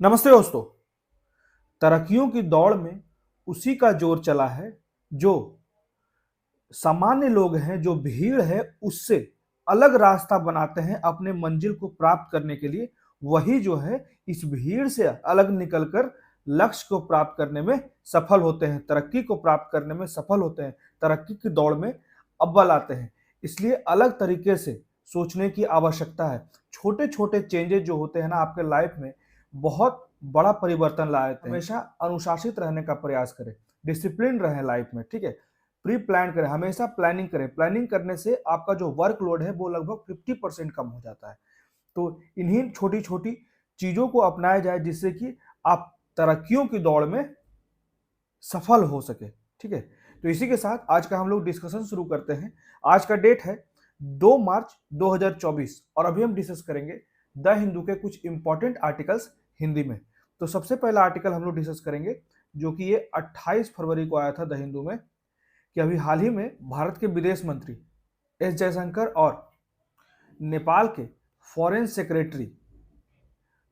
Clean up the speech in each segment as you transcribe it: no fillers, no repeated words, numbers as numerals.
नमस्ते दोस्तों। तरक्कियों की दौड़ में उसी का जोर चला है जो सामान्य लोग हैं, जो भीड़ है उससे अलग रास्ता बनाते हैं अपने मंजिल को प्राप्त करने के लिए। वही जो है इस भीड़ से अलग निकलकर लक्ष्य को प्राप्त करने में सफल होते हैं, तरक्की को प्राप्त करने में सफल होते हैं, तरक्की की दौड़ में अव्वल आते हैं। इसलिए अलग तरीके से सोचने की आवश्यकता है। छोटे छोटे चेंजेस जो होते हैं ना आपके लाइफ में, बहुत बड़ा परिवर्तन ला देते हैं। हमेशा अनुशासित रहने का प्रयास करें, डिसिप्लिन रहें लाइफ में, ठीक है। प्री प्लान करें, हमेशा प्लानिंग करें। प्लानिंग करने से आपका जो वर्कलोड है वो लगभग 50% कम हो जाता है। तो इन्हीं छोटी छोटी चीजों को अपनाया जाए जिससे कि आप तरक्कियों की दौड़ में सफल हो सके, ठीक है। तो इसी के साथ आज का हम लोग डिस्कशन शुरू करते हैं। आज का डेट है 2 मार्च 2024 और अभी हम डिस्कस करेंगे द हिंदू के कुछ इंपॉर्टेंट आर्टिकल्स हिंदी में। तो सबसे पहला आर्टिकल हम लोग डिस्कस करेंगे जो कि ये 28 फरवरी को आया था द हिंदू में, कि अभी हाल ही में भारत के विदेश मंत्री एस जयशंकर और नेपाल के फॉरेन सेक्रेटरी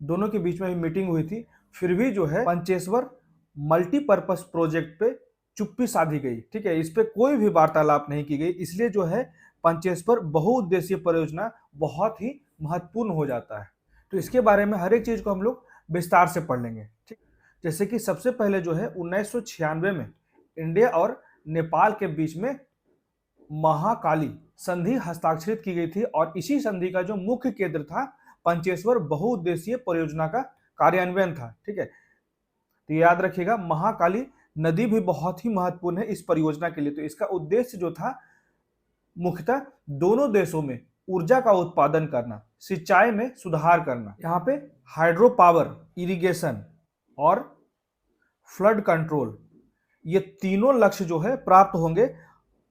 दोनों के बीच में भी मीटिंग हुई थी। फिर भी जो है पंचेश्वर मल्टीपर्पस प्रोजेक्ट पे चुप्पी साधी गई, ठीक है। इस पे कोई भी वार्तालाप नहीं की गई, इसलिए जो है पंचेश्वर बहुउद्देशीय परियोजना बहुत ही महत्वपूर्ण हो जाता है। तो इसके बारे में हर एक चीज को हम लोग विस्तार से पढ़ लेंगे, ठीक। जैसे कि सबसे पहले जो है 1996 में इंडिया और नेपाल के बीच में महाकाली संधि हस्ताक्षरित की गई थी और इसी संधि का जो मुख्य केंद्र था पंचेश्वर बहुउद्देशीय परियोजना का कार्यान्वयन था, ठीक है। तो याद रखिएगा, महाकाली नदी भी बहुत ही महत्वपूर्ण है इस परियोजना के लिए। तो इसका उद्देश्य जो था मुख्यतः दोनों देशों में ऊर्जा का उत्पादन करना, सिंचाई में सुधार करना, यहाँ पे हाइड्रो पावर, इरिगेशन और फ्लड कंट्रोल, ये तीनों लक्ष्य जो है प्राप्त होंगे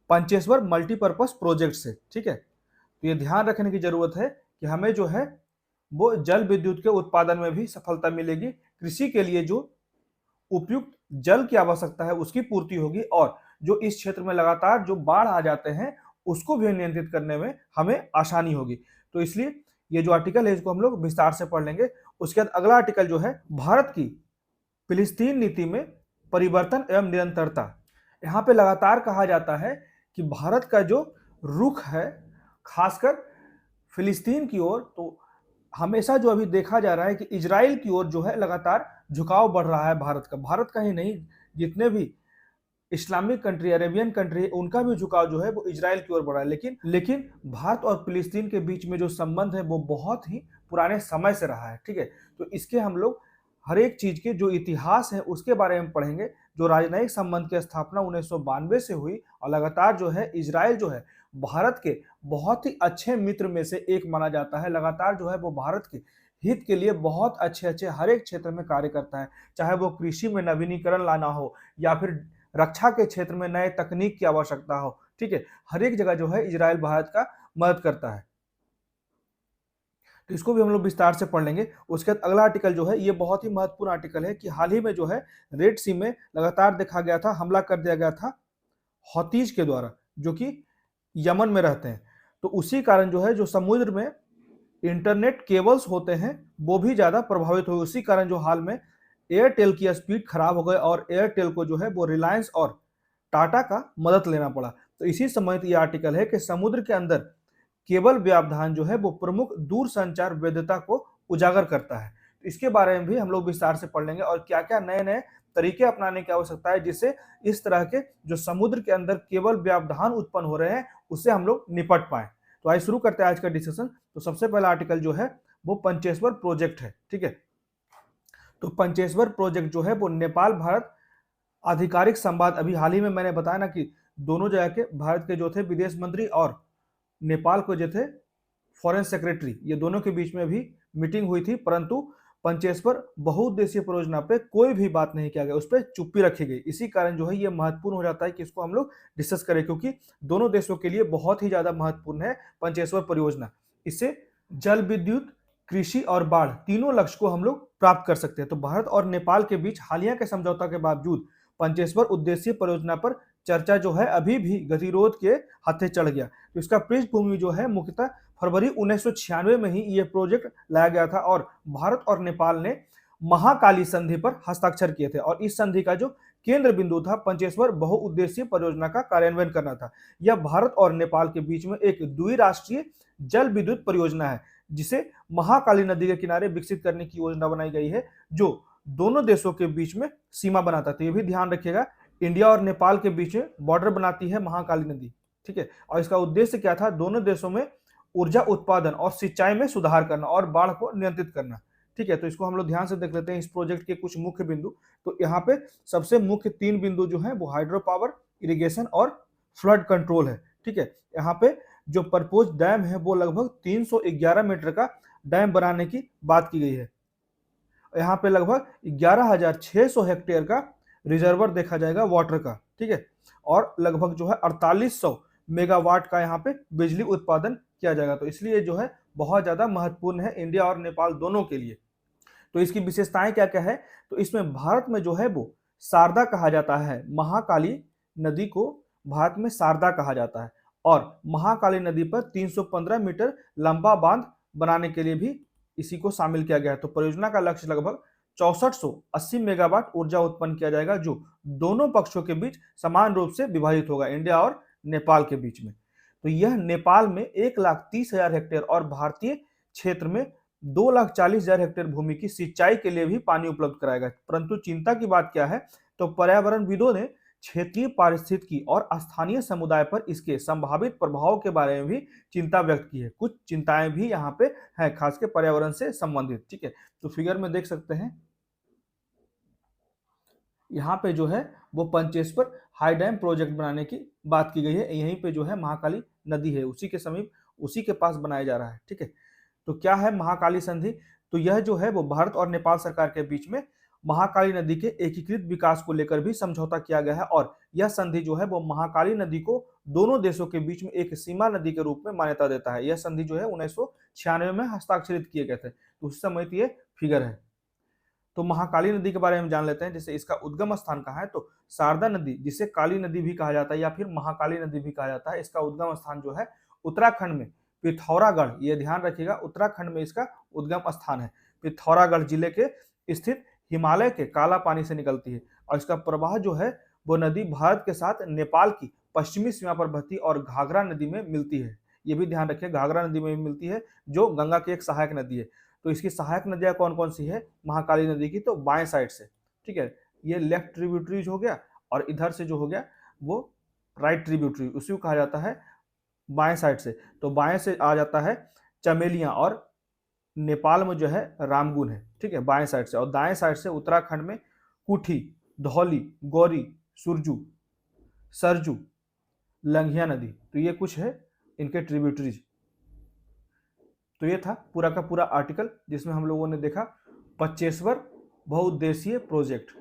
पंचेश्वर मल्टीपर्पस प्रोजेक्ट से, ठीक है। तो ये ध्यान रखने की जरूरत है कि हमें जो है वो जल विद्युत के उत्पादन में भी सफलता मिलेगी, कृषि के लिए जो उपयुक्त जल की आवश्यकता है उसकी पूर्ति होगी, और जो इस क्षेत्र में लगातार जो बाढ़ आ जाते हैं उसको भी नियंत्रित करने में हमें आसानी होगी। तो इसलिए ये जो आर्टिकल है इसको हम लोग विस्तार से पढ़ लेंगे। उसके बाद अगला आर्टिकल जो है भारत की फिलिस्तीन नीति में परिवर्तन एवं निरंतरता। यहाँ पे लगातार कहा जाता है कि भारत का जो रुख है खासकर फिलिस्तीन की ओर, तो हमेशा जो अभी देखा जा रहा है कि इजराइल की ओर जो है लगातार झुकाव बढ़ रहा है भारत का ही नहीं, जितने भी इस्लामिक कंट्री, अरेबियन कंट्री, उनका भी झुकाव जो है वो इजराइल की ओर बढ़ा है। लेकिन भारत और फिलिस्तीन के बीच में जो संबंध है वो बहुत ही पुराने समय से रहा है, ठीक है। तो इसके हम लोग हर एक चीज के जो इतिहास है उसके बारे में पढ़ेंगे। जो राजनयिक संबंध की स्थापना 1992 से हुई और लगातार जो है इजराइल जो है भारत के बहुत ही अच्छे मित्र में से एक माना जाता है। लगातार जो है वो भारत के हित के लिए बहुत अच्छे अच्छे हर एक क्षेत्र में कार्य करता है, चाहे वो कृषि में नवीनीकरण लाना हो या फिर रक्षा के क्षेत्र में नए तकनीक की आवश्यकता हो, ठीक है। हर एक जगह जो है इजराइल भारत का मदद करता है। तो इसको भी हम लोग विस्तार से पढ़ लेंगे। उसके बाद अगला आर्टिकल जो है ये बहुत ही महत्वपूर्ण आर्टिकल है कि हाल ही में जो है रेड सी में लगातार देखा गया था, हमला कर दिया गया था हौतीज के द्वारा, जो कि यमन में रहते हैं। तो उसी कारण जो है जो समुद्र में इंटरनेट केबल्स होते हैं वो भी ज्यादा प्रभावित हुए। उसी कारण जो हाल में एयरटेल की स्पीड खराब हो गई और एयरटेल को जो है वो रिलायंस और टाटा का मदद लेना पड़ा। तो इसी समय ये आर्टिकल है कि समुद्र के अंदर केबल व्यवधान जो है वो प्रमुख दूर संचार वैधता को उजागर करता है। तो इसके बारे में भी हम लोग विस्तार से पढ़ लेंगे और क्या क्या नए नए तरीके अपनाने की आवश्यकता है जिससे इस तरह के जो समुद्र के अंदर केबल व्यवधान उत्पन्न हो रहे हैं उससे हम लोग निपट पाए। तो आइए शुरू करते हैं आज का डिस्कशन। तो सबसे पहला आर्टिकल जो है वो पंचेश्वर प्रोजेक्ट है, ठीक है। तो पंचेश्वर प्रोजेक्ट जो है वो नेपाल भारत आधिकारिक संवाद, अभी हाल ही में मैंने बताया ना कि दोनों जगह के भारत के जो थे विदेश मंत्री और नेपाल को जो थे फॉरेन सेक्रेटरी, ये दोनों के बीच में भी मीटिंग हुई थी, परंतु पंचेश्वर बहुउद्देशीय परियोजना पे कोई भी बात नहीं किया गया, उस पर चुप्पी रखी गई। इसी कारण जो है ये महत्वपूर्ण हो जाता है कि इसको हम लोग डिस्कस करें, क्योंकि दोनों देशों के लिए बहुत ही ज्यादा महत्वपूर्ण है पंचेश्वर परियोजना। इससे जल विद्युत, कृषि और बाढ़ तीनों लक्ष्य को हम लोग प्राप्त कर सकते हैं। तो भारत और नेपाल के बीच हालिया के समझौता के बावजूद पंचेश्वर उद्देशीय परियोजना पर चर्चा जो है अभी भी गतिरोध के हत्थे चढ़ गया। तो इसका पृष्ठभूमि जो है मुख्यतः फरवरी 1996 में ही ये प्रोजेक्ट लाया गया था और भारत और नेपाल ने महाकाली संधि पर हस्ताक्षर किए थे और इस संधि का जो केंद्र बिंदु था पंचेश्वर बहुउद्देशीय परियोजना का कार्यान्वयन करना था। यह भारत और नेपाल के बीच में एक द्विराष्ट्रीय जल विद्युत परियोजना है जिसे महाकाली नदी के किनारे विकसित करने की योजना बनाई गई है, जो दोनों देशों के बीच में सीमा बनाता है। तो ये भी ध्यान रखिएगा, इंडिया और नेपाल के बीच में बॉर्डर बनाती है महाकाली नदी, ठीक है। और इसका उद्देश्य क्या था, दोनों देशों में ऊर्जा उत्पादन और सिंचाई में सुधार करना और बाढ़ को नियंत्रित करना, ठीक है। तो इसको हम लोग ध्यान से देख लेते हैं, इस प्रोजेक्ट के कुछ मुख्य बिंदु। तो यहाँ पे सबसे मुख्य 3 बिंदु जो है वो हाइड्रो पावर, इरिगेशन और फ्लड कंट्रोल है, ठीक है। यहाँ पे जो प्रपोज डैम है वो लगभग 311 मीटर का डैम बनाने की बात की गई है। यहाँ पे लगभग 11,600 हेक्टेयर का रिजर्वर देखा जाएगा वाटर का, ठीक है। और लगभग जो है 4800 मेगावाट का यहाँ पे बिजली उत्पादन किया जाएगा। तो इसलिए जो है बहुत ज्यादा महत्वपूर्ण है इंडिया और नेपाल दोनों के लिए। तो इसकी विशेषताएं क्या क्या है, तो इसमें भारत में जो है वो शारदा कहा जाता है, महाकाली नदी को भारत में शारदा कहा जाता है। और महाकाली नदी पर 315 मीटर लंबा बांध बनाने के लिए भी इसी को शामिल किया गया है। तो परियोजना का लक्ष्य लगभग 6480 मेगावाट ऊर्जा उत्पन्न किया जाएगा, जो दोनों पक्षों के बीच समान रूप से विभाजित होगा, इंडिया और नेपाल के बीच में। तो यह नेपाल में 1,30,000 हेक्टेयर और भारतीय क्षेत्र में 2,40,000 हेक्टेयर भूमि की सिंचाई के लिए भी पानी उपलब्ध कराएगा। परंतु चिंता की बात क्या है, तो पर्यावरणविदों ने क्षेत्रीय पारिस्थितिकी और स्थानीय समुदाय पर इसके संभावित प्रभाव के बारे में भी चिंता व्यक्त की है। कुछ चिंताएं भी यहाँ पे हैं, खासकर पर्यावरण से संबंधित, ठीक है। तो फिगर में देख सकते हैं, यहाँ पे जो है वो पंचेश्वर हाई डैम प्रोजेक्ट बनाने की बात की गई है। यहीं पे जो है महाकाली नदी है, उसी के समीप, उसी के पास बनाया जा रहा है, ठीक है। तो क्या है महाकाली संधि, तो यह जो है वो भारत और नेपाल सरकार के बीच में महाकाली नदी के एकीकृत विकास को लेकर भी समझौता किया गया है। और यह संधि जो है वो महाकाली नदी को दोनों देशों के बीच में एक सीमा नदी के रूप में मान्यता देता है। यह संधि जो है 1996 में हस्ताक्षरित किए गए थे। तो उस समय ये फिगर है। तो महाकाली नदी के बारे में जान लेते हैं, जैसे इसका उद्गम स्थान कहाँ है, तो शारदा नदी, जिसे काली नदी भी कहा जाता है या फिर महाकाली नदी भी कहा जाता है, इसका उद्गम स्थान जो है उत्तराखंड में पिथौरागढ़, ये ध्यान रखिएगा, उत्तराखंड में इसका उद्गम स्थान है। पिथौरागढ़ जिले के स्थित हिमालय के काला पानी से निकलती है और इसका प्रवाह जो है वो नदी भारत के साथ नेपाल की पश्चिमी सीमा पर बहती और घाघरा नदी में मिलती है। ये भी ध्यान रखिए, घाघरा नदी में मिलती है, जो गंगा की एक सहायक नदी है। तो इसकी सहायक नदियां कौन कौन सी है महाकाली नदी की, तो बाएं साइड से, ठीक है, ये लेफ्ट ट्रिब्यूटरीज हो गया और इधर से जो हो गया वो राइट ट्रिब्यूटरी, उसी को कहा जाता है बाएं साइड से। तो बाएं से आ जाता है चमेलियां और नेपाल में जो है रामगुन है, ठीक है, बाएं साइड से। और दाएं साइड से उत्तराखंड में कुठी, धौली, गौरी, सुरजू, सरजू, लंघिया नदी। तो ये कुछ है इनके ट्रिब्यूटरीज। तो ये था पूरा का पूरा आर्टिकल जिसमें हम लोगों ने देखा पंचेश्वर बहुउद्देशीय प्रोजेक्ट,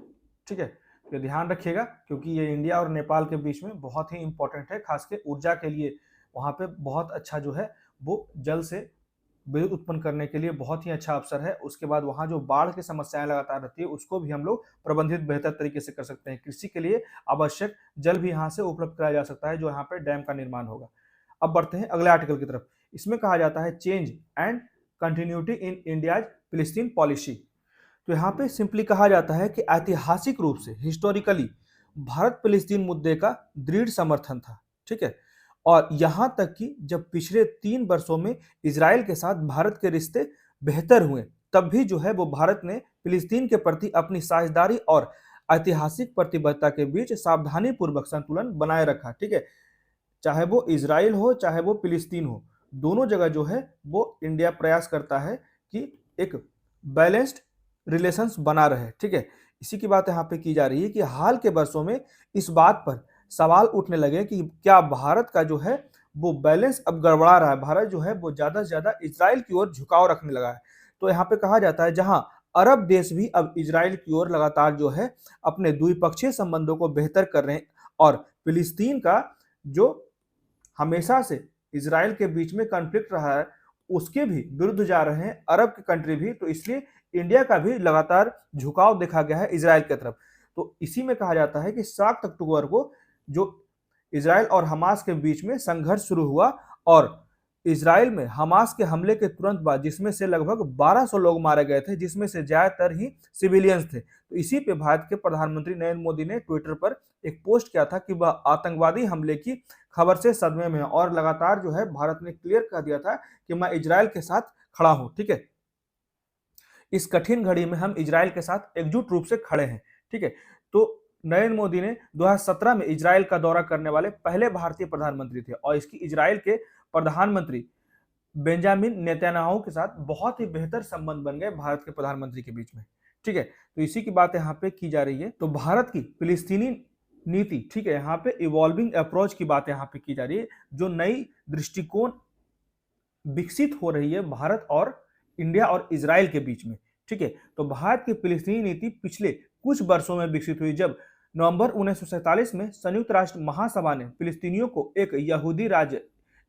ठीक है। तो ध्यान रखिएगा क्योंकि ये इंडिया और नेपाल के बीच में बहुत ही इंपॉर्टेंट है, खासकर ऊर्जा के लिए। वहाँ पे बहुत अच्छा जो है वो जल से विद्युत उत्पन्न करने के लिए बहुत ही अच्छा अवसर है। उसके बाद वहाँ जो बाढ़ की समस्याएं लगातार रहती है उसको भी हम लोग प्रबंधित बेहतर तरीके से कर सकते हैं। कृषि के लिए आवश्यक जल भी यहाँ से उपलब्ध कराया जा सकता है, जो यहाँ पे डैम का निर्माण होगा। अब बढ़ते हैं अगले आर्टिकल की तरफ। इसमें कहा जाता है change and continuity in India's फिलिस्तीन पॉलिसी। तो यहाँ पे सिंपली कहा जाता है कि ऐतिहासिक रूप से हिस्टोरिकली भारत फिलिस्तीन मुद्दे का दृढ़ समर्थन था, ठीक है। और यहां तक कि जब पिछले 3 वर्षों में इजराइल के साथ भारत के रिश्ते बेहतर हुए, तब भी जो है वो भारत ने फिलिस्तीन के प्रति अपनी साझेदारी और ऐतिहासिक प्रतिबद्धता के बीच सावधानी पूर्वक संतुलन बनाए रखा, ठीक है। चाहे वो इजराइल हो चाहे वो फिलिस्तीन हो, दोनों जगह जो है वो इंडिया प्रयास करता है कि एक बैलेंस्ड रिलेशंस बना रहे, ठीक है। इसी की बात यहाँ पे की जा रही है कि हाल के वर्षों में इस बात पर सवाल उठने लगे कि क्या भारत का जो है वो बैलेंस अब गड़बड़ा रहा है, भारत जो है वो ज्यादा से ज्यादा इजराइल की ओर झुकाव रखने लगा है। तो यहाँ पे कहा जाता है जहां अरब देश भी अब इजराइल की ओर लगातार जो है अपने द्विपक्षीय संबंधों को बेहतर कर रहे हैं और फिलिस्तीन का जो हमेशा से इजराइल के बीच में कॉन्फ्लिक्ट रहा है उसके भी विरुद्ध जा रहे हैं अरब के कंट्री भी। तो इसलिए इंडिया का भी लगातार झुकाव देखा गया है इजराइल की तरफ। तो इसी में कहा जाता है कि 7 अक्टूबर को जो इजराइल और हमास के बीच में संघर्ष शुरू हुआ और इजराइल में हमास के हमले के तुरंत बाद, जिसमें से लगभग 1200 लोग मारे गए थे, जिसमें से ज्यादातर ही सिविलियंस थे। तो इसी पे भारत के प्रधानमंत्री नरेंद्र मोदी ने ट्विटर पर एक पोस्ट किया था कि वह आतंकवादी हमले की खबर से सदमे में है और लगातार जो है भारत ने क्लियर कर दिया था कि मैं इजराइल के साथ खड़ा हूं। ठीक है, इस कठिन घड़ी में हम इजराइल के साथ एकजुट रूप से खड़े हैं। ठीक है, तो नरेंद्र मोदी ने 2017 में इजराइल का दौरा करने वाले पहले भारतीय प्रधानमंत्री थे और इसकी इजराइल के प्रधानमंत्री बेंजामिन नेतन्याहू के साथ बहुत ही बेहतर संबंध बन गए भारत के प्रधानमंत्री के बीच में। ठीक है, तो इसी की बात यहाँ पे की जा रही है। तो भारत की फिलिस्तीनी नीति, ठीक है, यहाँ पे इवॉल्विंग अप्रोच की बात यहाँ पे की जा रही है, जो नई दृष्टिकोण विकसित हो रही है भारत और इंडिया और इजराइल के बीच में। ठीक है, तो भारत की फिलिस्तीनी नीति पिछले कुछ वर्षों में विकसित हुई, जब नवंबर 1947 में संयुक्त राष्ट्र महासभा ने फिलिस्तीनियों को एक यहूदी राज्य,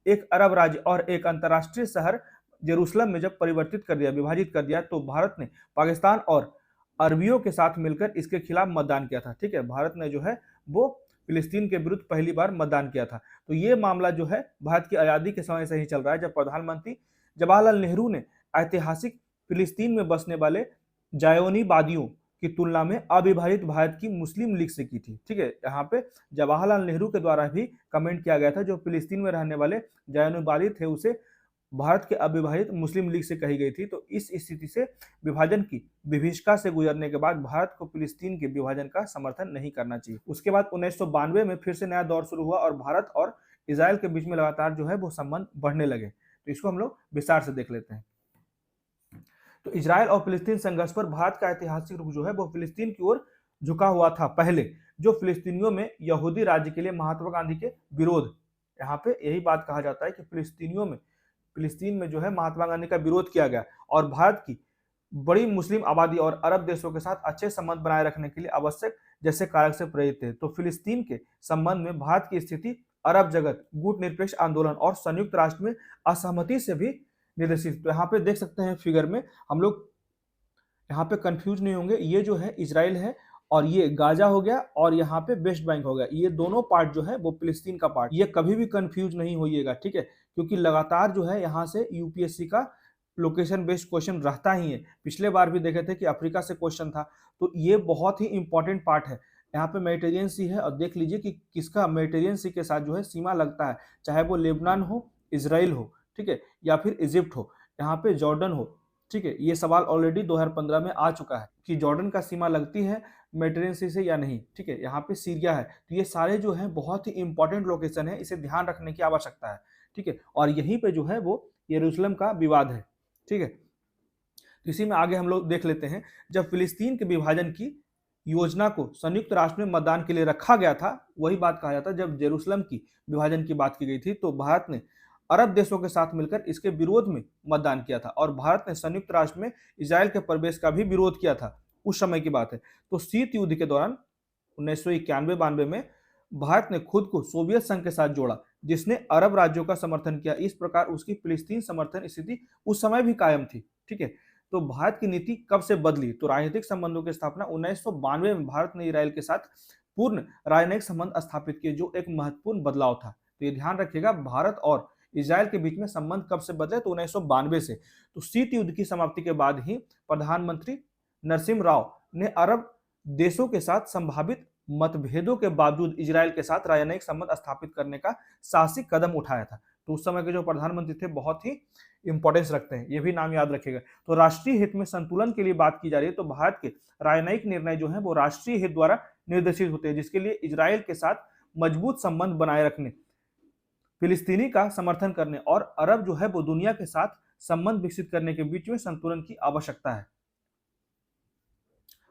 एक अरब राज्य और एक अंतर्राष्ट्रीय शहर जेरूसलम में जब परिवर्तित कर दिया, विभाजित कर दिया, तो भारत ने पाकिस्तान और अरबियों के साथ मिलकर इसके खिलाफ मतदान किया था। ठीक है, भारत ने जो है वो फिलिस्तीन के विरुद्ध पहली बार मतदान किया था। तो ये मामला जो है भारत की आज़ादी के समय से ही चल रहा है, जब प्रधानमंत्री जवाहरलाल नेहरू ने ऐतिहासिक फिलिस्तीन में बसने वाले जायोनी वादियों की तुलना में अविभाजित भारत की मुस्लिम लीग से की थी। ठीक है, यहाँ पे जवाहरलाल नेहरू के द्वारा भी कमेंट किया गया था, जो फिलिस्तीन में रहने वाले जायोनीवादी थे उसे भारत के अविभाजित मुस्लिम लीग से कही गई थी। तो इस स्थिति से विभाजन की विभीषिका से गुजरने के बाद भारत को फिलिस्तीन के विभाजन का समर्थन नहीं करना चाहिए। उसके बाद 1992 में फिर से नया दौर शुरू हुआ और भारत और इजराइल के बीच में लगातार जो है वो संबंध बढ़ने लगे। तो इसको हम लोग विस्तार से देख लेते हैं। तो इजराइल और फिलिस्तीन संघर्ष पर भारत का ऐतिहासिक रुख जो है वो फिलिस्तीन की ओर झुका हुआ था। पहले जो फिलिस्तीनियों में यहूदी राज्य के लिए महात्मा गांधी के विरोध, यहाँ पे यही बात कहा जाता है कि फिलिस्तीन में जो है महात्मा गांधी का विरोध किया गया और भारत की बड़ी मुस्लिम आबादी और अरब देशों के साथ अच्छे संबंध बनाए रखने के लिए आवश्यक जैसे कारक से प्रेरित थे। तो फिलिस्तीन के संबंध में भारत की स्थिति अरब जगत, गुटनिरपेक्ष आंदोलन और संयुक्त राष्ट्र में असहमति से भी निर्देशित। तो यहाँ पे देख सकते हैं फिगर में, हम लोग यहाँ पे कंफ्यूज नहीं होंगे, ये जो है इजराइल है और ये गाजा हो गया और यहाँ पे वेस्ट बैंक हो गया, ये दोनों पार्ट जो है वो फिलिस्तीन का पार्ट। ये कभी भी कंफ्यूज नहीं होइएगा। ठीक है, क्योंकि लगातार जो है यहाँ से यूपीएससी का लोकेशन बेस्ड क्वेश्चन रहता ही है। पिछले बार भी देखे थे कि अफ्रीका से क्वेश्चन था, तो ये बहुत ही इंपॉर्टेंट पार्ट है। यहाँ पे मेडिटेरियन सी है और देख लीजिए कि किसका मेडिटेरियन सी के साथ जो है सीमा लगता है, चाहे वो लेबनान हो, इजराइल हो, ठीक है, या फिर इजिप्ट हो, यहाँ पे जॉर्डन हो। ठीक है, ये सवाल ऑलरेडी 2015 में आ चुका है कि जॉर्डन का सीमा लगती है मेडिटेरियन सी से या नहीं। ठीक है, यहाँ पे सीरिया है। तो ये सारे जो है बहुत ही इंपॉर्टेंट लोकेशन है, इसे ध्यान रखने की आवश्यकता है। ठीक है, और यहीं पे जो है वो यरूशलेम का विवाद है। ठीक है, तो इसी में आगे हम लोग देख लेते हैं, जब फिलिस्तीन के विभाजन की योजना को संयुक्त राष्ट्र में मतदान के लिए रखा गया था, वही बात कहा जाता है जब जेरूसलम की विभाजन की बात की गई थी, तो भारत ने अरब देशों के साथ मिलकर इसके विरोध में मतदान किया था और भारत ने संयुक्त राष्ट्र में इजराइल के प्रवेश का भी विरोध किया था। उस समय की बात है। तो शीत युद्ध के दौरान 1991-92 में भारत ने खुद को सोवियत संघ के साथ जोड़ा, जिसने अरब राज्यों का समर्थन किया। इस प्रकार उसकी फिलिस्तीन समर्थन स्थिति उस समय भी कायम थी। ठीक है, तो भारत की नीति कब से बदली? तो राजनीतिक संबंधों की स्थापना 1992 में भारत ने इजराइल के साथ पूर्ण राजनयिक संबंध स्थापित किए, जो एक महत्वपूर्ण बदलाव था। तो ये ध्यान रखिएगा, भारत और इजराइल के बीच में संबंध कब से बदले? तो 1992 से। तो शीत युद्ध की समाप्ति के बाद ही प्रधानमंत्री नरसिम्हा राव ने अरब देशों के साथ संभावित मतभेदों के बावजूद इजराइल के साथ राजनयिक संबंध स्थापित करने का साहसिक कदम उठाया था। तो उस समय के जो प्रधानमंत्री थे बहुत ही इंपॉर्टेंस रखते हैं, ये भी नाम याद रखिएगा। तो राष्ट्रीय हित में संतुलन के लिए बात की जा रही है, तो भारत के राजनयिक निर्णय जो है वो राष्ट्रीय हित द्वारा निर्देशित होते हैं, जिसके लिए इजराइल के साथ मजबूत संबंध बनाए रखने, फिलिस्तीनी का समर्थन करने और अरब जो है वो दुनिया के साथ संबंध विकसित करने के बीच में संतुलन की आवश्यकता है।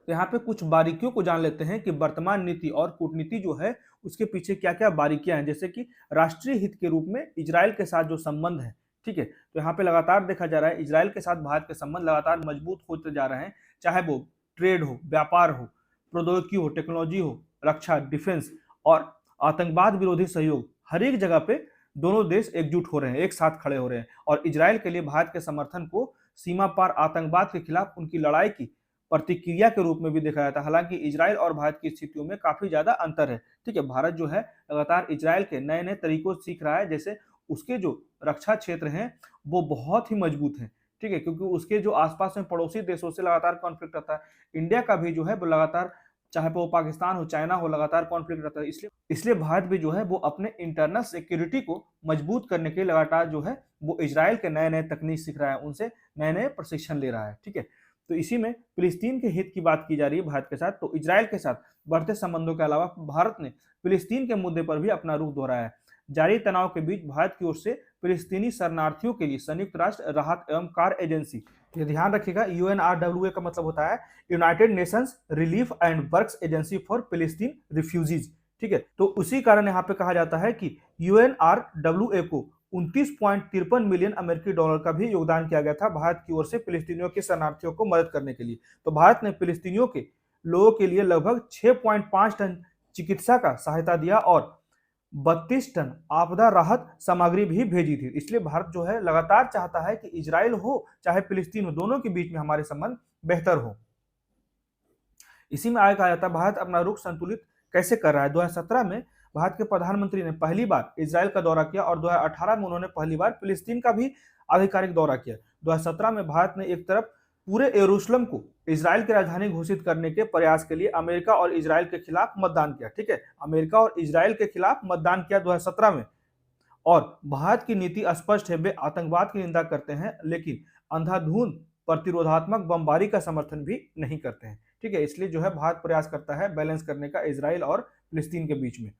तो यहाँ पे कुछ बारीकियों को जान लेते हैं कि वर्तमान नीति और कूटनीति जो है उसके पीछे क्या क्या बारीकियां हैं, जैसे कि राष्ट्रीय हित के रूप में इजराइल के साथ जो संबंध है। ठीक है, तो यहाँ पे लगातार देखा जा रहा है इजराइल के साथ भारत के संबंध लगातार मजबूत होते जा रहे हैं, चाहे वो ट्रेड हो, व्यापार हो, प्रौद्योगिकी हो, टेक्नोलॉजी हो, रक्षा, डिफेंस और आतंकवाद विरोधी सहयोग, हर एक जगह पे दोनों देश एकजुट हो रहे हैं, एक साथ खड़े हो रहे हैं और इजराइल के लिए भारत के समर्थन को सीमा पार आतंकवाद के खिलाफ उनकी लड़ाई की प्रतिक्रिया के रूप में भी देखा जाता है। हालांकि इजराइल और भारत की स्थितियों में काफी ज्यादा अंतर है। ठीक है, भारत जो है लगातार इजराइल के नए नए तरीकों से सीख रहा है, जैसे उसके जो रक्षा क्षेत्र हैं वो बहुत ही मजबूत हैं, ठीक है, क्योंकि उसके जो आसपास में पड़ोसी देशों से लगातार कॉन्फ्लिक्ट रहता है। इंडिया का भी जो है वो लगातार, चाहे वो पाकिस्तान हो, चाइना हो, लगातार कॉन्फ्लिक्ट रहता है। इसलिए इसलिए भारत भी जो है वो अपने इंटरनल सिक्योरिटी को मजबूत करने के लिए लगातार जो है वो इजराइल के नए नए तकनीक सीख रहा है, उनसे नए नए प्रशिक्षण ले रहा है, ठीक है। तो इसी में फिलिस्तीन के हित की बात की जा रही है भारत के साथ। तो इजराइल के साथ बढ़ते संबंधों के अलावा भारत ने फिलिस्तीन के मुद्दे पर भी अपना रुख दोहराया है। जारी तनाव के बीच भारत की ओर से फिलिस्तीनी शरणार्थियों के लिए संयुक्त राष्ट्र राहत एवं कार्य एजेंसी, ये ध्यान रखिएगा, यूएनआरडब्ल्यूए का मतलब होता है United Nations relief and works agency for फिलिस्तीन रिफ्यूजीज, ठीक है। तो उसी कारण यहाँ पे कहा जाता है कि यूएनआरडब्ल्यूए को 29.53 मिलियन अमेरिकी डॉलर का भी योगदान किया गया था भारत की ओर से फिलिस्तीनियों के शरणार्थियों को मदद करने के लिए। तो भारत ने फिलिस्तीनियों के लोगों के लिए लगभग 6.5 टन चिकित्सा का सहायता दिया और 32 टन आपदा राहत सामग्री भी भेजी थी। इसलिए भारत जो है लगातार चाहता है कि इजराइल हो चाहे फिलिस्तीन हो, दोनों के बीच में हमारे संबंध बेहतर हो। इसी में आगे कहा जाता है भारत अपना रुख संतुलित कैसे कर रहा है। 2017 में भारत के प्रधानमंत्री ने पहली बार इजराइल का दौरा किया और 2018 में उन्होंने पहली बार फिलिस्तीन का भी आधिकारिक दौरा किया। 2017 में भारत ने एक तरफ पूरे यरूशलेम को इजराइल की राजधानी घोषित करने के प्रयास के लिए अमेरिका और इजराइल के खिलाफ मतदान किया, ठीक है, अमेरिका और इजराइल के खिलाफ मतदान किया 2017 में। और भारत की नीति स्पष्ट है, वे आतंकवाद की निंदा करते हैं लेकिन अंधाधुंध प्रतिरोधात्मक बमबारी का समर्थन भी नहीं करते हैं, ठीक है। इसलिए जो है भारत प्रयास करता है बैलेंस करने का इजराइल और फिलिस्तीन के बीच में।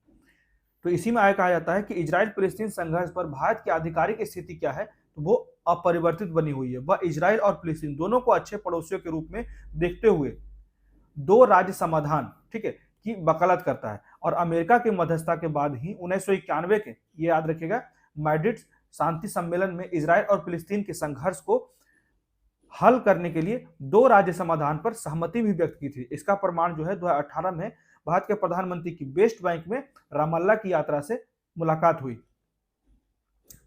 तो इसी में आगे कहा जाता है कि इजराइल फिलिस्तीन संघर्ष पर भारत की आधिकारिक स्थिति क्या है, तो वो अपरिवर्तित बनी हुई है। वह इजराइल और फिलिस्तीन दोनों को अच्छे पड़ोसियों के रूप में देखते हुए दो राज्य समाधान, ठीक है, की वकालत करता है। और अमेरिका की मध्यस्थता के बाद ही 1991 के, ये याद रखिएगा, मैड्रिड शांति सम्मेलन में इजराइल और फिलिस्तीन के संघर्ष को हल करने के लिए दो राज्य समाधान पर सहमति भी व्यक्त की थी। इसका प्रमाण जो है 2018 में भारत के प्रधानमंत्री की वेस्ट बैंक में रामल्ला की यात्रा से मुलाकात हुई।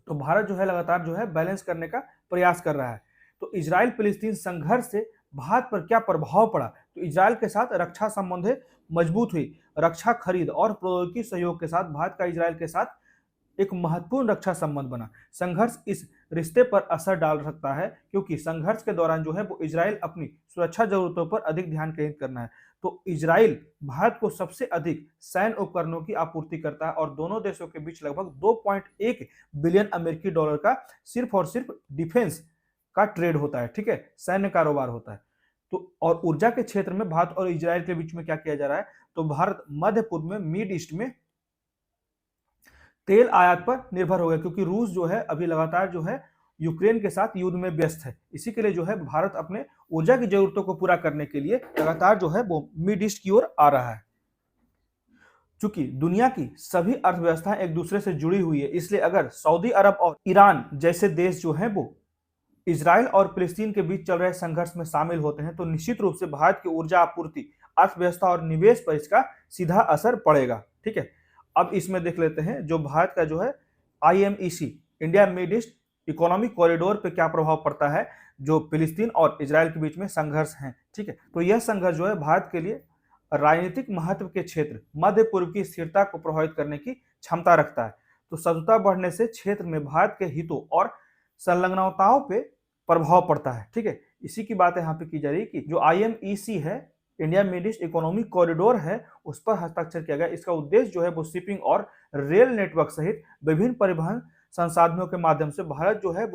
तो भारत जो है लगातार जो है बैलेंस करने का प्रयास कर रहा है। तो इजराइल फिलिस्तीन संघर्ष से भारत पर क्या प्रभाव पड़ा, तो इजराइल के साथ रक्षा संबंध मजबूत हुई। रक्षा खरीद और प्रौद्योगिकी सहयोग के साथ भारत का इजराइल के साथ एक महत्वपूर्ण रक्षा संबंध बना। संघर्ष इस रिश्ते पर असर डाल सकता है क्योंकि संघर्ष के दौरान जो है वो इजराइल अपनी सुरक्षा जरूरतों पर अधिक ध्यान केंद्रित करना है। तो इजराइल भारत को सबसे अधिक सैन्य उपकरणों की आपूर्ति करता है और दोनों देशों के बीच लगभग 2.1 बिलियन अमेरिकी डॉलर का सिर्फ और सिर्फ डिफेंस का ट्रेड होता है, ठीक है, सैन्य कारोबार होता है। तो और ऊर्जा के क्षेत्र में भारत और इजराइल के बीच में क्या किया जा रहा है, तो भारत मध्य पूर्व में, मिड ईस्ट में तेल आयात पर निर्भर हो गया क्योंकि रूस जो है अभी लगातार जो है यूक्रेन के साथ युद्ध में व्यस्त है। इसी के लिए जो है भारत अपने ऊर्जा की जरूरतों को पूरा करने के लिए लगातार जो है वो मिड ईस्ट की ओर आ रहा है। चूंकि दुनिया की सभी अर्थव्यवस्थाएं एक दूसरे से जुड़ी हुई है, इसलिए अगर सऊदी अरब और ईरान जैसे देश जो है वो इजराइल और फिलिस्तीन के बीच चल रहे संघर्ष में शामिल होते हैं तो निश्चित रूप से भारत की ऊर्जा आपूर्ति, अर्थव्यवस्था और निवेश पर इसका सीधा असर पड़ेगा, ठीक है। अब इसमें देख लेते हैं जो भारत का जो है IMEC, India mid east economic corridor पे क्या प्रभाव पड़ता है जो फिलिस्तीन और इजराइल के बीच में संघर्ष है, ठीक है। तो यह संघर्ष जो है भारत के लिए राजनीतिक महत्व के क्षेत्र मध्य पूर्व की स्थिरता को प्रभावित करने की क्षमता रखता है। तो सतुरता बढ़ने से क्षेत्र में भारत के हितों और संलग्नताओं पे प्रभाव पड़ता है, ठीक है। इसी की बात यहाँ पे की जा रही है कि जो IMEC है, India mid east economic corridor है, उस पर हस्ताक्षर किया गया। इसका उद्देश्य जो है वो शिपिंग और रेल नेटवर्क सहित विभिन्न परिवहन संसाधनों के माध्यम से भारत जो है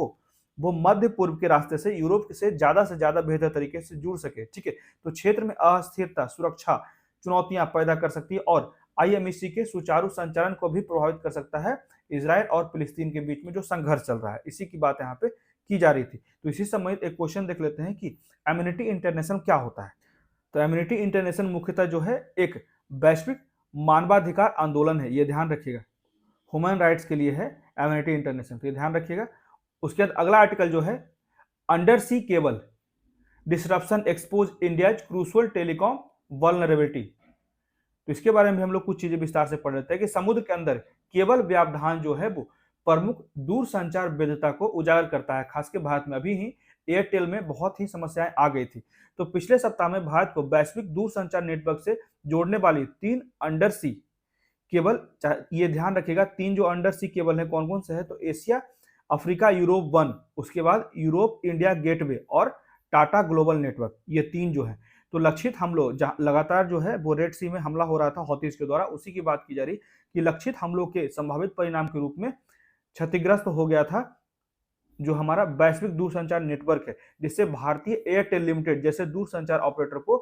वो मध्य पूर्व के रास्ते से यूरोप से ज्यादा बेहतर तरीके से जुड़ सके, ठीक है। तो क्षेत्र में अस्थिरता, सुरक्षा चुनौतियां पैदा कर सकती है और IMEC के सुचारू संचालन को भी प्रभावित कर सकता है इजराइल और फिलिस्तीन के बीच में जो संघर्ष चल रहा है। इसी की बात यहाँ पे की जा रही थी। तो इसी संबंधित एक क्वेश्चन देख लेते हैं कि एमिनिटी इंटरनेशनल क्या होता है। तो एमिनिटी इंटरनेशनल मुख्यतः जो है एक वैश्विक मानवाधिकार आंदोलन है, ये ध्यान रखिएगा, ह्यूमन राइट्स के लिए है एमिनिटी इंटरनेशनल, तो ये ध्यान रखिएगा। उसके बाद अगला आर्टिकल जो है undersea cable disruption expose India's crucial telecom vulnerability. तो इसके बारे में हम लोग कुछ चीजें विस्तार से पढ़ लेते हैं कि समुद्र के अंदर केबल व्यवधान जो है वो प्रमुख दूर संचार वैधता को उजागर करता है। खासकर भारत में अभी ही एयरटेल में बहुत ही समस्याएं आ गई थी। तो पिछले सप्ताह में भारत को वैश्विक दूर संचार नेटवर्क से जोड़ने वाली 3 अंडर सी केबल, ये ध्यान रखिएगा 3 जो अंडर सी केबल है कौन कौन से है, तो एशिया अफ्रीका यूरोप वन, उसके बाद यूरोप इंडिया गेटवे और टाटा ग्लोबल नेटवर्क, ये 3 जो है। तो लक्षित हमलों लगातार जो है वो रेड सी में हमला हो रहा था हौतीस के द्वारा, उसी की बात की जा रही कि लक्षित हमलों के संभावित परिणाम के रूप में क्षतिग्रस्त हो गया था जो हमारा वैश्विक दूरसंचार नेटवर्क है, जिससे भारतीय एयरटेल लिमिटेड जैसे दूरसंचार ऑपरेटर को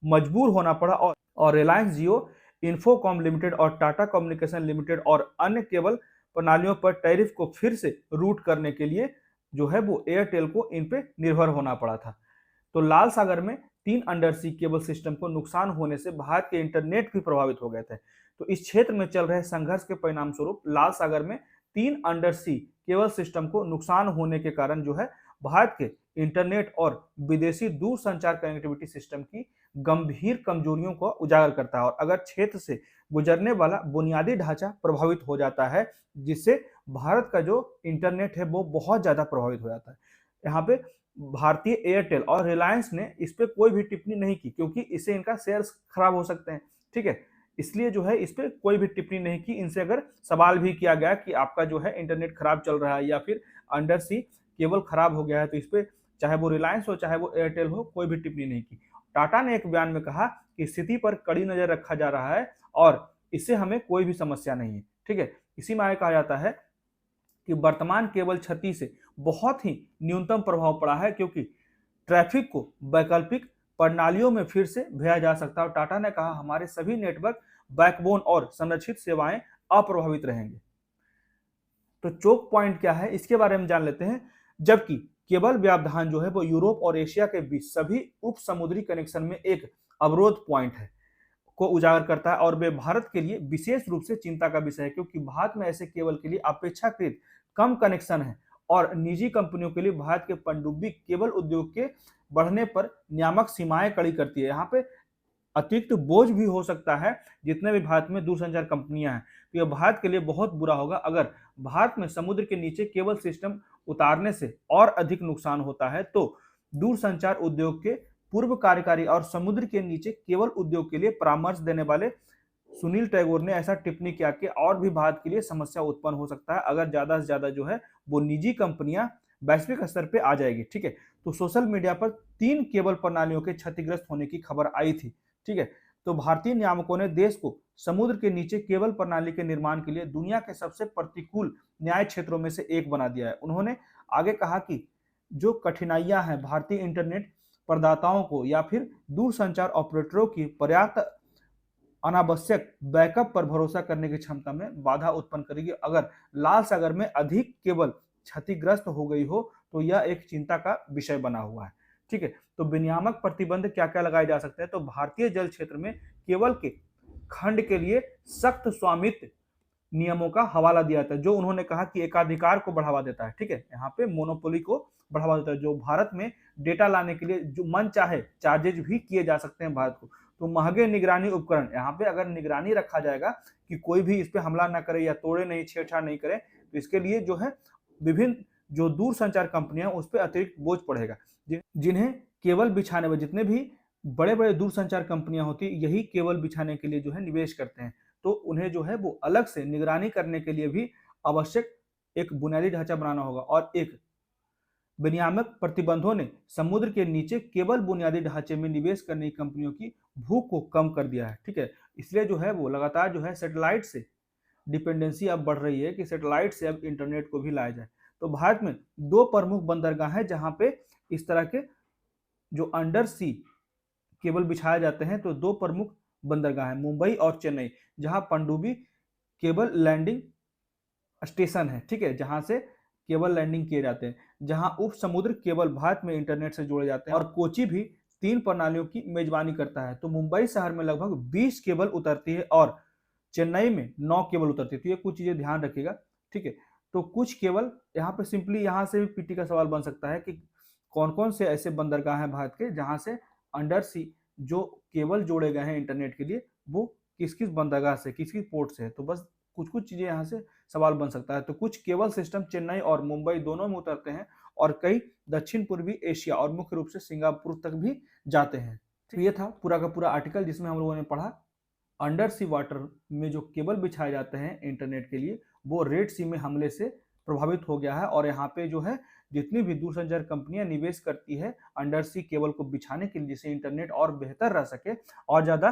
मजबूर होना पड़ा और रिलायंस जियो, इन्फोकॉम लिमिटेड और टाटा कम्युनिकेशन लिमिटेड और अन्य केबल प्रणालियों पर टैरिफ को फिर से रूट करने के लिए जो है वो एयरटेल को इन पे निर्भर होना पड़ा था। तो लाल सागर में 3 अंडरसी केबल सिस्टम को नुकसान होने से भारत के इंटरनेट भी प्रभावित हो गए थे। तो इस क्षेत्र में चल रहे संघर्ष के परिणाम स्वरूप लाल सागर में 3 अंडरसी केबल सिस्टम को नुकसान होने के कारण जो है भारत के इंटरनेट और विदेशी दूरसंचार कनेक्टिविटी सिस्टम की गंभीर कमजोरियों को उजागर करता है। और अगर क्षेत्र से गुजरने वाला बुनियादी ढांचा प्रभावित हो जाता है, जिससे भारत का जो इंटरनेट है वो बहुत ज्यादा प्रभावित हो जाता है। यहाँ पे भारतीय एयरटेल और रिलायंस ने इस पे कोई भी टिप्पणी नहीं की, क्योंकि इससे इनका शेयर्स खराब हो सकते हैं, ठीक है। इसलिए जो है इस पे कोई भी टिप्पणी नहीं की। इनसे अगर सवाल भी किया गया कि आपका जो है इंटरनेट खराब चल रहा है या फिर अंडर सी केबल खराब हो गया है, तो इस पे चाहे वो रिलायंस हो चाहे वो एयरटेल हो, कोई भी टिप्पणी नहीं की। टाटा ने एक बयान में कहा कि स्थिति पर कड़ी नजर रखा जा रहा है और इससे हमें कोई भी समस्या नहीं है, ठीक है। इसी में आगे कहा जाता है कि वर्तमान केबल क्षति से बहुत ही न्यूनतम प्रभाव पड़ा है, क्योंकि ट्रैफिक को वैकल्पिक प्रणालियों में फिर से भेजा जा सकता है। और टाटा ने कहा हमारे सभी नेटवर्क बैकबोन और संरक्षित सेवाएं अप्रभावित रहेंगे। तो चोक पॉइंट क्या है इसके बारे में जान लेते हैं। जबकि केबल व्यवधान जो है वो यूरोप और एशिया के बीच सभी उप समुद्री कनेक्शन में एक अवरोध पॉइंट है को उजागर करता है और वे भारत के लिए विशेष रूप से चिंता का विषय है, क्योंकि भारत में ऐसे केबल के लिए अपेक्षाकृत कम कनेक्शन है और निजी कंपनियों के लिए भारत के पनडुब्बी केबल उद्योग के बढ़ने पर नियामक सीमाएं कड़ी करती है। यहाँ पे अतिरिक्त बोझ भी हो सकता है जितने भी भारत में दूरसंचार कंपनियां हैं। तो यह भारत के लिए बहुत बुरा होगा अगर भारत में समुद्र के नीचे केबल सिस्टम उतारने से और अधिक नुकसान होता है। तो दूरसंचार उद्योग के पूर्व कार्यकारी और समुद्र के नीचे केबल उद्योग के लिए परामर्श देने वाले सुनील टैगोर ने ऐसा टिप्पणी किया कि और भी भारत के लिए समस्या उत्पन्न हो सकता है अगर ज्यादा से ज्यादा जो है वो निजी कंपनियां वैश्विक स्तर पे आ जाएगी, ठीक है। तो सोशल मीडिया पर 3 केबल प्रणालियों के क्षतिग्रस्त होने की खबर आई थी, ठीक है। तो भारतीय नियामकों ने देश को समुद्र के नीचे केबल प्रणाली के निर्माण के लिए दुनिया के सबसे प्रतिकूल न्याय क्षेत्रों में से एक बना दिया है। उन्होंने आगे कहा कि जो कठिनाइयां हैं भारतीय इंटरनेट प्रदाताओं को या फिर दूरसंचार ऑपरेटरों की पर्याप्त अनावश्यक बैकअप पर भरोसा करने की क्षमता में बाधा उत्पन्न करेगी। अगर लाल सागर में अधिक केबल क्षतिग्रस्त हो गई हो तो यह एक चिंता का विषय बना हुआ है, ठीक है। तो विनियामक प्रतिबंध क्या क्या लगाए जा सकते हैं। तो भारतीय जल क्षेत्र में केबल के खंड के लिए सख्त स्वामित्व नियमों का हवाला दिया था, जो उन्होंने कहा कि एकाधिकार को बढ़ावा देता है, ठीक है। यहाँ पे मोनोपोली को बढ़ावा देता है, जो भारत में डेटा लाने के लिए जो मन चाहे चार्जेज भी किए जा सकते हैं भारत को। तो महंगे निगरानी उपकरण, यहाँ पे अगर निगरानी रखा जाएगा कि कोई भी इस पे हमला ना करे या तोड़े नहीं, छेड़छाड़ नहीं करे, तो इसके लिए जो है विभिन्न जो दूर संचार कंपनियां उस पर अतिरिक्त बोझ पड़ेगा। जिन्हें केबल बिछाने में, जितने भी बड़े बड़े दूर संचार कंपनियां होती है यही केबल बिछाने के लिए जो है निवेश करते हैं, तो उन्हें जो है वो अलग से निगरानी करने के लिए भी आवश्यक एक बुनियादी ढांचा बनाना होगा। और एक विनियामक प्रतिबंधों ने समुद्र के नीचे केबल बुनियादी ढांचे में निवेश करने की कंपनियों की भूख को कम कर दिया है, ठीक है। इसलिए जो है वो लगातार जो है सैटेलाइट से डिपेंडेंसी अब बढ़ रही है कि सैटेलाइट से अब इंटरनेट को भी लाया जाए। तो भारत में 2 प्रमुख बंदरगाह हैं जहां पे इस तरह के जो अंडर सी केबल बिछाए जाते हैं। तो 2 प्रमुख बंदरगाह हैं, मुंबई और चेन्नई, जहां पनडुब्बी केबल लैंडिंग स्टेशन है, ठीक है, जहां से केबल लैंडिंग किए जाते हैं, जहां उप समुद्र केबल भारत में इंटरनेट से जोड़े जाते हैं। और कोची भी 3 प्रणालियों की मेजबानी करता है। तो मुंबई शहर में लगभग 20 केबल उतरती है और चेन्नई में 9 केबल उतरती है। तो ये कुछ चीजें ध्यान रखिएगा, ठीक है। तो कुछ केबल यहाँ पे सिंपली यहाँ से भी पीटी का सवाल बन सकता है कि कौन कौन से ऐसे बंदरगाह हैं भारत के जहां से अंडर सी जो केबल जोड़े गए हैं इंटरनेट के लिए वो किस किस बंदरगाह से, किस किस पोर्ट से है। तो बस कुछ कुछ चीजें यहाँ से सवाल बन सकता है। तो कुछ केबल सिस्टम चेन्नई और मुंबई दोनों में उतरते हैं और कई दक्षिण पूर्वी एशिया और मुख्य रूप से सिंगापुर तक भी जाते हैं। तो ये था पूरा का पूरा आर्टिकल जिसमें हम लोगों ने पढ़ा अंडर सी वाटर में जो केबल बिछाए जाते हैं इंटरनेट के लिए वो रेड सी में हमले से प्रभावित हो गया है और यहाँ पे जो है जितनी भी दूरसंचार कंपनियां निवेश करती है अंडर सी केबल को बिछाने के लिए, जिससे इंटरनेट और बेहतर रह सके और ज्यादा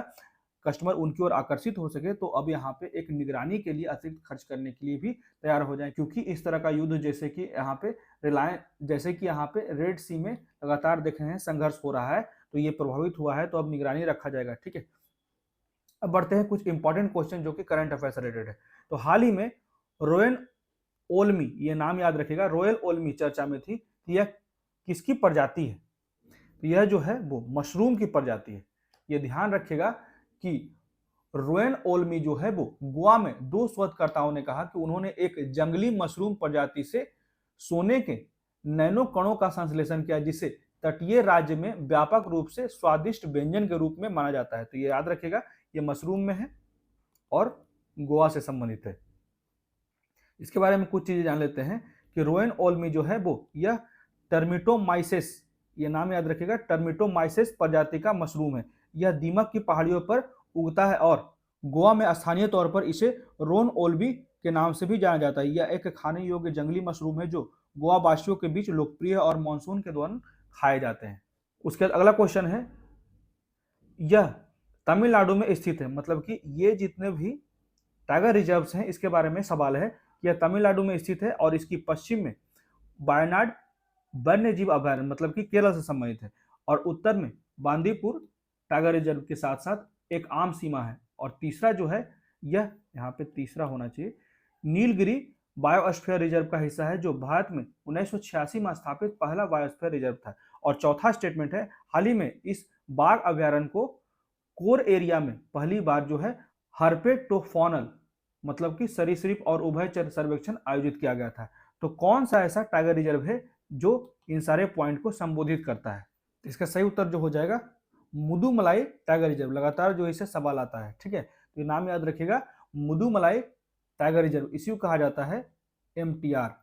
कस्टमर उनकी ओर आकर्षित हो सके, तो अब यहाँ पे एक निगरानी के लिए अतिरिक्त खर्च करने के लिए भी तैयार हो जाए, क्योंकि इस तरह का युद्ध जैसे कि यहाँ पे यहाँ पे रेड सी में लगातार देख रहे हैं संघर्ष हो रहा है, तो ये प्रभावित हुआ है, तो अब निगरानी रखा जाएगा। ठीक है, अब बढ़ते हैं कुछ इंपॉर्टेंट क्वेश्चन जो कि करंट अफेयर से रिलेटेड है। तो हाल ही में रोयल ओलमी, ये नाम याद रखिएगा, रॉयल ओलमी चर्चा में थी। यह किसकी प्रजाति है? तो यह जो है वो मशरूम की प्रजाति है। ये ध्यान रखिएगा कि रोयल ओलमी जो है वो गोवा में 2 शोधकर्ताओं ने कहा कि उन्होंने एक जंगली मशरूम प्रजाति से सोने के नैनो कणों का संश्लेषण किया, जिसे तटीय राज्य में व्यापक रूप से स्वादिष्ट व्यंजन के रूप में माना जाता है। तो ये याद रखिएगा, ये मशरूम में है और गोवा से संबंधित है। इसके बारे में कुछ चीजें जान लेते हैं कि रोयल ओलमी जो है वो यह टर्मिटोमाइसेस, ये नाम याद रखिएगा, टर्मिटोमाइसेस प्रजाति का मशरूम है। यह दीमक की पहाड़ियों पर उगता है और गोवा में स्थानीय तौर पर इसे रोन ओलबी के नाम से भी जाना जाता है। यह एक खाने योग्य जंगली मशरूम है जो गोवा वासियों के बीच लोकप्रिय और मानसून के दौरान खाए जाते हैं। उसके बाद अगला क्वेश्चन है, यह तमिलनाडु में स्थित है, मतलब कि ये जितने भी टाइगर रिजर्व्स हैं इसके बारे में सवाल है। यह तमिलनाडु में स्थित है और इसकी पश्चिम में वायनाड वन्य जीव अभयारण्य, मतलब कि केरल से संबंधित है, और उत्तर में बांदीपुर टाइगर रिजर्व के साथ साथ एक आम सीमा है। और तीसरा जो है, यह यहाँ पे तीसरा होना चाहिए, नीलगिरी बायोस्फीयर रिजर्व का हिस्सा है, जो भारत में 1986 में स्थापित पहला बायोस्फीयर रिजर्व था। और चौथा स्टेटमेंट है, हाल ही में इस बाघ अभयारण्य को कोर एरिया में पहली बार जो है हर्पेटोफॉनल, मतलब कि सरीसृप और उभयचर सर्वेक्षण आयोजित किया गया था। तो कौन सा ऐसा टाइगर रिजर्व है जो इन सारे पॉइंट को संबोधित करता है? इसका सही उत्तर जो हो जाएगा मुदुमलाई टाइगर रिजर्व। लगातार जो इसे सवाल आता है, ठीक है, तो ये नाम याद रखिएगा, मुदुमलाई टाइगर रिजर्व, इसी को कहा जाता है एमटीआर।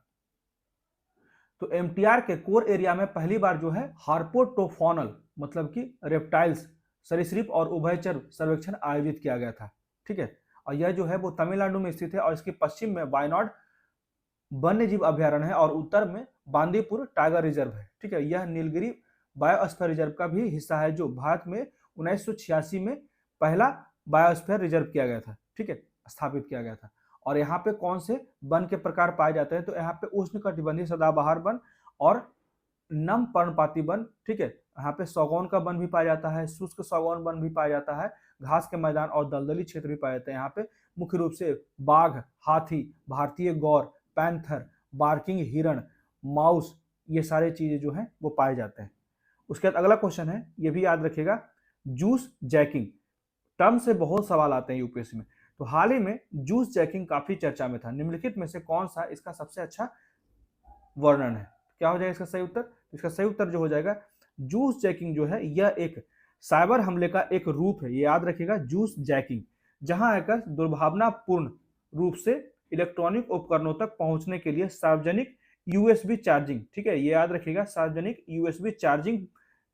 तो एमटीआर के कोर एरिया में पहली बार जो है हार्पोटोफॉनल, मतलब कि रेप्टाइल्स, सरीसृप और उभयचर सर्वेक्षण आयोजित किया गया था। ठीक है, और यह जो है वो तमिलनाडु में स्थित है और इसके पश्चिम में वायनाड वन्य जीव अभयारण्य है और उत्तर में बांदीपुर टाइगर रिजर्व है। ठीक है, यह नीलगिरी बायोस्फीयर रिजर्व का भी हिस्सा है, जो भारत में 1986 में पहला बायोस्फीयर रिजर्व किया गया था। ठीक है, स्थापित किया गया था। और यहाँ पे कौन से वन के प्रकार पाए जाते हैं? तो यहाँ पे उष्णकटिबंधीय सदाबहार वन और नम पर्णपाती वन, ठीक है, यहाँ पे सौगौन का वन भी पाया जाता है, शुष्क सौगौन वन भी पाया जाता है, घास के मैदान और दलदली क्षेत्र भी पाए जाते हैं। यहाँ पे मुख्य रूप से बाघ, हाथी, भारतीय गौर, पैंथर, बार्किंग हिरण, माउस, ये सारे चीजें जो हैं वो पाए जाते हैं। उसके बाद अगला क्वेश्चन है, ये भी याद रखिएगा, जूस जैकिंग टर्म से बहुत सवाल आते हैं यूपीएससी में। तो हाल ही में जूस जैकिंग काफी चर्चा में था। निम्नलिखित में से कौन सा इसका सबसे अच्छा वर्णन है? क्या हो जाएगा इसका सही उत्तर? इसका सही उत्तर जो हो जाएगा, जूस जैकिंग जो है यह एक साइबर हमले का एक रूप है। ये याद रखिएगा, जूस जैकिंग, जहां हैकर दुर्भावनापूर्ण रूप से इलेक्ट्रॉनिक उपकरणों तक पहुंचने के लिए सार्वजनिक यूएसबी चार्जिंग, ठीक है, ये याद रखिएगा, सार्वजनिक यूएसबी चार्जिंग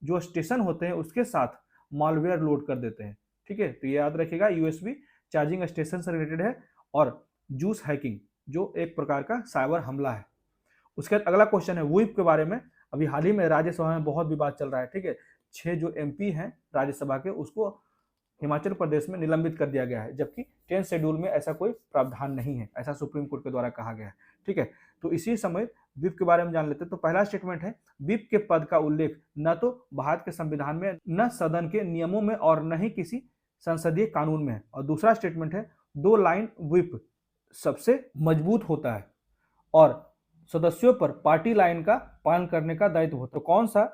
जो स्टेशन होते हैं उसके साथ मालवेयर लोड कर देते हैं। ठीक है, तो ये याद रखिएगा, यूएसबी चार्जिंग स्टेशन से रिलेटेड है और जूस हैकिंग जो एक प्रकार का साइबर हमला है। उसके बाद अगला क्वेश्चन है व्हिप के बारे में। अभी हाल ही में राज्यसभा में बहुत विवाद चल रहा है। ठीक है, 6 जो एमपी हैं राज्यसभा के, उसको हिमाचल प्रदेश में निलंबित कर दिया गया है, जबकि 10 शेड्यूल में ऐसा कोई प्रावधान नहीं है, ऐसा सुप्रीम कोर्ट के द्वारा कहा गया है। ठीक है, तो इसी समय व्हिप के बारे में जान लेते हैं। तो पहला स्टेटमेंट है, व्हिप के पद का उल्लेख न तो भारत के संविधान में, न सदन के नियमों में और न ही किसी संसदीय कानून में है। और दूसरा स्टेटमेंट है, 2 लाइन व्हिप सबसे मजबूत होता है और सदस्यों पर पार्टी लाइन का पालन करने का दायित्व होता है। तो कौन सा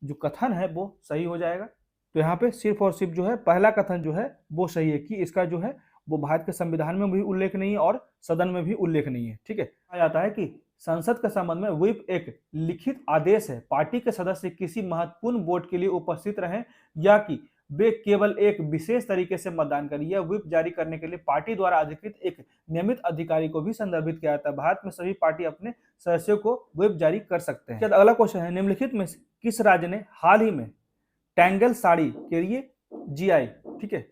जो कथन है वो सही हो जाएगा? तो यहाँ पे सिर्फ और सिर्फ जो है पहला कथन जो है वो सही है कि इसका जो है वो भारत के संविधान में भी उल्लेख नहीं है और सदन में भी उल्लेख नहीं है। ठीक है, कहा जाता है कि संसद के संबंध में व्हिप एक लिखित आदेश है, पार्टी के सदस्य किसी महत्वपूर्ण वोट के लिए उपस्थित रहें या कि वे केवल एक विशेष तरीके से मतदान करें। यह व्हिप जारी करने के लिए पार्टी द्वारा अधिकृत एक नियमित अधिकारी को भी संदर्भित किया जाता है। भारत में सभी पार्टी अपने सदस्यों को व्हिप जारी कर सकते हैं। अगला क्वेश्चन है, निम्नलिखित में किस राज्य ने हाल ही में टैंगल साड़ी के लिए जीआई, ठीक है,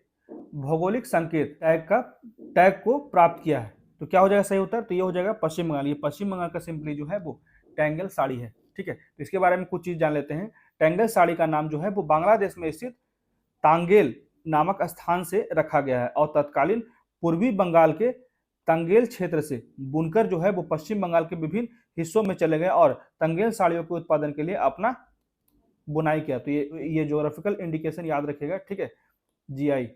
भौगोलिक संकेत टैग को प्राप्त किया है? तो क्या हो जाएगा सही उत्तर? तो ये हो जाएगा पश्चिम बंगाल। ये पश्चिम बंगाल का सिंपली जो है वो टैंगल साड़ी है। ठीक है, तो इसके बारे में कुछ चीज जान लेते हैं। टैंगल साड़ी का नाम जो है वो बांग्लादेश में स्थित तांगेल नामक स्थान से रखा गया है और तत्कालीन पूर्वी बंगाल के तंगेल क्षेत्र से बुनकर जो है वो पश्चिम बंगाल के विभिन्न हिस्सों में चले गए और तंगेल साड़ियों के उत्पादन के लिए अपना बुनाई किया। तो ये ज्योग्राफिकल इंडिकेशन याद रखिएगा। ठीक है, जीआई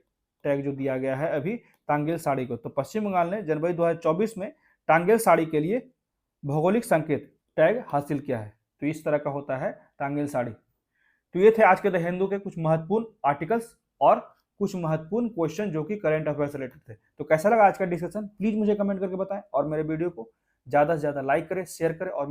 टैग जो दिया गया है अभी टांगेल साड़ी को। तो पश्चिम बंगाल ने जनवरी 2024 में टांगेल साड़ी के लिए भौगोलिक संकेत टैग हासिल किया है। तो इस तरह का होता है टांगेल साड़ी। तो ये थे आज के द हिंदू के कुछ महत्वपूर्ण आर्टिकल्स और कुछ महत्वपूर्ण क्वेश्चन जो कि करंट अफेयर से रिलेटेड थे। तो कैसा लगा आज का डिस्कशन, प्लीज मुझे कमेंट करके बताएं और मेरे वीडियो को ज्यादा से ज्यादा लाइक करें, शेयर करें और